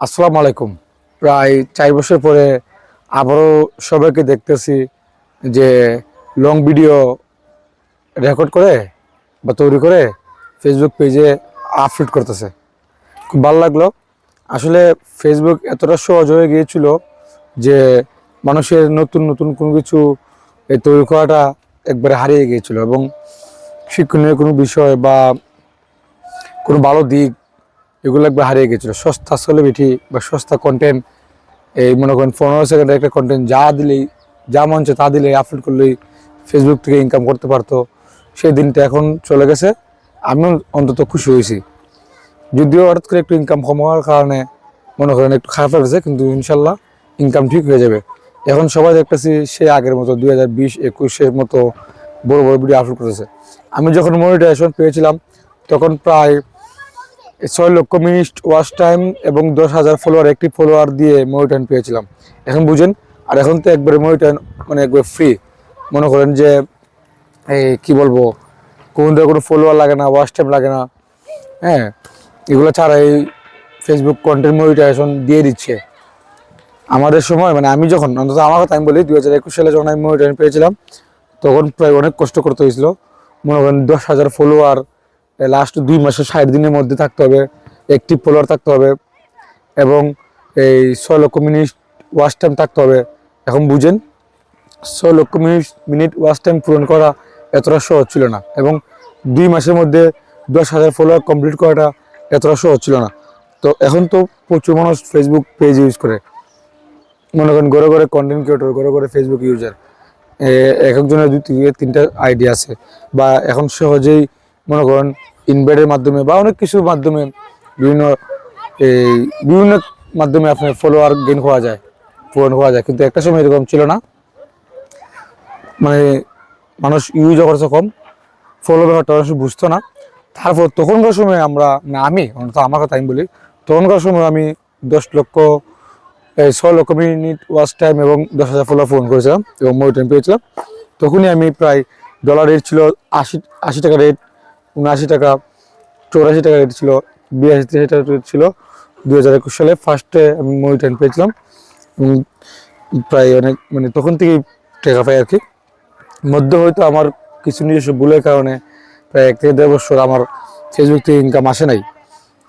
আসসালামু আলাইকুম। প্রায় 4 বছর পরে আবারও সবাইকে দেখতেছি যে লং ভিডিও রেকর্ড করে বা তৈরি করে ফেসবুক পেজে আপলোড করতেছে। খুব ভালো লাগলো। আসলে ফেসবুক এতটা সহজ হয়ে গিয়েছিল যে মানুষের নতুন নতুন কোনো কিছু তৈরি করাটা একবারে হারিয়ে গিয়েছিল, এবং শিক্ষণীয় কোনো বিষয় বা কোনো ভালো দিক এগুলো একবার হারিয়ে গেছিলো। সস্তা সেলিব্রিটি বা সস্তা কন্টেন্ট, এই মনে করেন 15 সেকেন্ডের একটা কন্টেন্ট যা দিলেই, যা মন চায় তা দিলেই, আপলোড করলেই ফেসবুক থেকে ইনকাম করতে পারতো। সেই দিনটা এখন চলে গেছে। আমিও অন্তত খুশি হয়েছি, যদিও হঠাৎ করে একটু ইনকাম কম হওয়ার কারণে মনে করেন একটু খারাপ লাগছে, কিন্তু ইনশাল্লাহ ইনকাম ঠিক হয়ে যাবে। এখন সবাই দেখতেছি সে আগের মতো 2020-21-এর মতো বড় বড় ভিডিও আপলোড করেছে। আমি যখন মনিটাইজেশন পেয়েছিলাম তখন প্রায় 6 লক্ষ মিনিট ওয়াচ টাইম এবং 10,000 ফলোয়ার, অ্যাক্টিভ ফলোয়ার দিয়ে মনিটাইন পেয়েছিলাম। এখন বুঝেন, আর এখন তো একবারে মনিটাইন মানে একবার ফ্রি। মনে করেন যে এই কি বলবো, কোনো ফলোয়ার লাগে না, ওয়াচ টাইম লাগে না। হ্যাঁ, এগুলো ছাড়া এই ফেসবুক কন্টেন্ট মনিটাইজেশন দিয়ে দিচ্ছে। আমাদের সময় মানে আমি যখন, অন্তত আমার কথা আমি বলি, 2021 সালে যখন আমি মনিটাইন পেয়েছিলাম তখন প্রায় অনেক কষ্ট করতে হয়েছিল। মনে করেন 10,000 ফলোয়ার লাস্ট 2 মাসে 60 দিনের মধ্যে থাকতে হবে, অ্যাক্টিভ ফলোয়ার থাকতে হবে, এবং এই 6 লক্ষ মিনিট ওয়াচ টাইম থাকতে হবে। এখন বুঝেন, 6 লক্ষ মিনিট ওয়াচ টাইম পূরণ করা এতটা সহজ ছিল না, এবং 2 মাসের মধ্যে 10,000 ফলোয়ার কমপ্লিট করাটা এতটা সহজ ছিল না। তো এখন তো প্রচুর মানুষ ফেসবুক পেজ ইউজ করে। মনে করেন ঘরে ঘরে কন্টেন্ট ক্রিয়েটর, ঘরে ঘরে ফেসবুক ইউজার, এক একজনের 2 থেকে 3টা আইডি আছে। বা এখন সহজেই মনে করেন ইনভাইটের মাধ্যমে বা অনেক কিছুর মাধ্যমে বিভিন্ন এই বিভিন্ন মাধ্যমে আপনার ফলোয়ার গেইন করা যায়, পূরণ করা যায়। কিন্তু একটা সময় এরকম ছিল না, মানে মানুষ ইউজও করছে কম, ফলো ব্যাপারটা মানুষ বুঝতো না। তারপর তখনকার সময় আমরা, না আমি অন্তত আমার কথা আমি বলি, তখনকার সময় আমি 6 লক্ষ মিনিট ওয়াচ টাইম এবং 10,000 ফলোয়ার পূরণ করেছিলাম এবং মনিটাইন পেয়েছিলাম। তখনই আমি প্রায় ডলার রেট ছিল 80 টাকা রেট, 79 টাকা, 84 টাকা রেট ছিল, 82 টাকা রেট ছিল। 2021 সালে ফার্স্টে আমি মনিটাইন পেয়েছিলাম, এবং প্রায় অনেক মানে তখন থেকেই টাকা পাই আর কি। মধ্যে হয়তো আমার কিছু নিজস্ব ভুলের কারণে প্রায় 1 থেকে 1.5 বছর আমার ফেসবুক থেকে ইনকাম আসে নাই।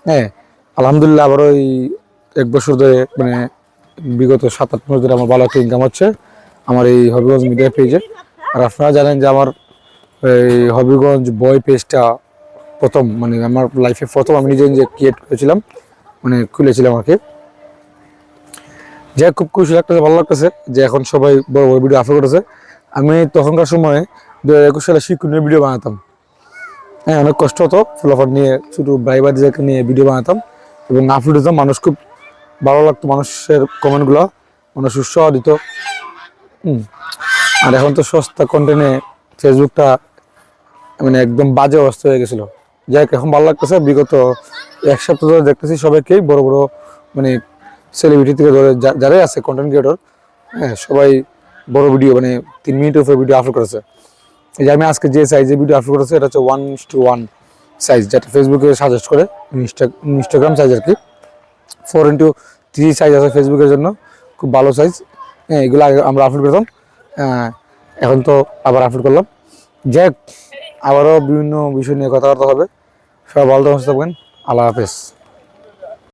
হ্যাঁ, আলহামদুলিল্লাহ আবারও এই 1 বছর ধরে, মানে বিগত 7-8 মাস ধরে আমার ভালো একটা ইনকাম হচ্ছে আমার এই হবিগঞ্জ মিডিয়া পেজে। আর আপনারা জানেন যে আমার এই হবিগঞ্জ বই পেজটা প্রথম, মানে আমার লাইফে প্রথম আমি নিজে নিজে ক্রিয়েট করেছিলাম, মানে খুলেছিলাম আর কি। যে খুব খুশি লাগতেছে, ভালো লাগতেছে যে এখন সবাই বড় বড় ভিডিও আপলোড করেছে। আমি তখনকার সময় 2021 সালে শিক্ষণীয় ভিডিও বানাতাম। হ্যাঁ, অনেক কষ্ট হতো, ফলোফার নিয়ে, ছোটো ড্রাইভারদেরকে নিয়ে ভিডিও বানাতাম এবং আপলোড দিতাম। মানুষ খুব ভালো লাগতো, মানুষের কমেন্টগুলো, মানুষ উৎসাহ দিত। আর এখন তো সস্তা কন্টেন্টে ফেসবুকটা মানে একদম বাজে অবস্থা হয়ে গেছিলো। যাই হোক, এখন ভালো লাগতেছে। বিগত 1 সপ্তাহ ধরে দেখতেছি সবাইকেই বড় বড় মানে সেলিব্রিটি থেকে ধরে যারাই আছে কন্টেন্ট ক্রিয়েটর, হ্যাঁ, সবাই বড় ভিডিও, মানে 3 মিনিটের উপরে ভিডিও আপলোড করেছে। এই যে আমি আজকে যে সাইজে ভিডিও আপলোড করেছি এটা হচ্ছে 1:1 সাইজ, যেটা ফেসবুকে সাজেস্ট করে, ইনস্টাগ্রাম সাইজ আর কি। 4:3 সাইজ আছে ফেসবুকের জন্য, খুব ভালো সাইজ। হ্যাঁ, এগুলো আগে আমরা আপলোড করতাম, এখন তো আবার আপলোড করলাম। যাই হোক, আবারও বিভিন্ন বিষয় নিয়ে কথাবার্তা হবে। সবাই ভালো থাকবেন। আল্লাহ হাফেজ।